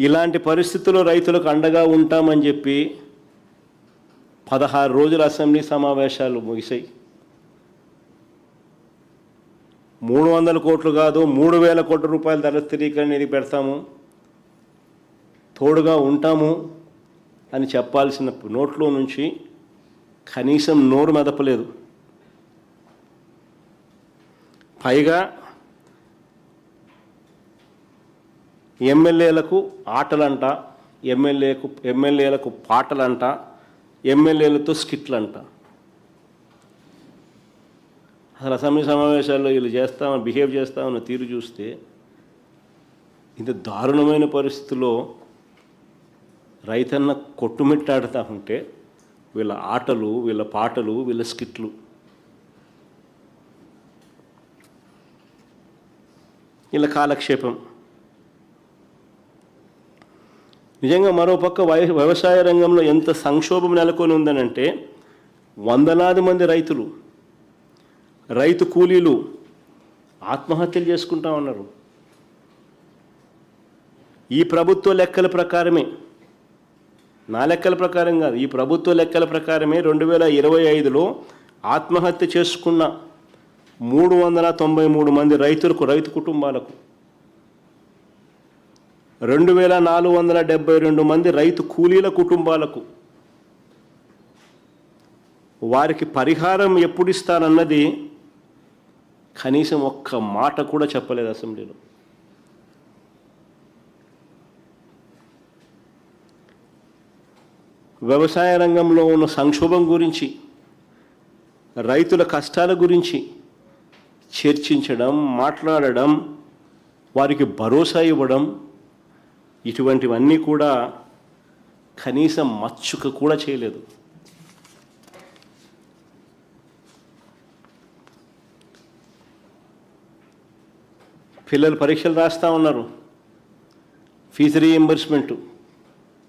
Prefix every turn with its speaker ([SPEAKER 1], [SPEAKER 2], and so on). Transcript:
[SPEAKER 1] ఇలాంటి పరిస్థితుల్లో రైతులకు అండగా ఉంటామని చెప్పి 16 రోజుల అసెంబ్లీ సమావేశాలు ముగిశాయి. 300 కోట్లు కాదు 3,000 కోట్ల రూపాయల ధర స్థిరీకరణ నిధి పెడతాము, తోడుగా ఉంటాము అని చెప్పాల్సిన నోట్లో నుంచి కనీసం నోరు మెదపలేదు. పైగా ఎమ్మెల్యేలకు ఆటలంట, ఎమ్మెల్యేలకు పాటలంట, ఎమ్మెల్యేలతో స్కిట్లంట. అసలు అసెంబ్లీ సమావేశాల్లో వీళ్ళు బిహేవ్ చేస్తామన్న తీరు చూస్తే ఇంత దారుణమైన పరిస్థితుల్లో రైతన్న కొట్టుమిట్టాడుతూ ఉంటే వీళ్ళ ఆటలు, వీళ్ళ పాటలు, వీళ్ళ స్కిట్లు. వీళ్ళ కాలక్షేపం. నిజంగా మరోపక్క వ్యవసాయ రంగంలో ఎంత సంక్షోభం నెలకొని ఉందనంటే వందలాది మంది రైతులు, రైతు కూలీలు ఆత్మహత్యలు చేసుకుంటా ఉన్నారు. ఈ ప్రభుత్వ లెక్కల ప్రకారమే, నా లెక్కల ప్రకారం కాదు, ఈ ప్రభుత్వ లెక్కల ప్రకారమే 2025లో ఆత్మహత్య చేసుకున్న 393 మంది రైతు కుటుంబాలకు, 2,472 మంది రైతు కూలీల కుటుంబాలకు వారికి పరిహారం ఎప్పుడు ఇస్తారన్నది కనీసం ఒక్క మాట కూడా చెప్పలేదు అసెంబ్లీలో. వ్యవసాయ రంగంలో ఉన్న సంక్షోభం గురించి, రైతుల కష్టాల గురించి చర్చించడం, మాట్లాడడం, వారికి భరోసా ఇవ్వడం, ఇటువంటివన్నీ కూడా కనీసం మచ్చుక కూడా చేయలేదు. పిల్లలు పరీక్షలు రాస్తూ ఉన్నారు, ఫీజు రీయింబర్స్మెంటు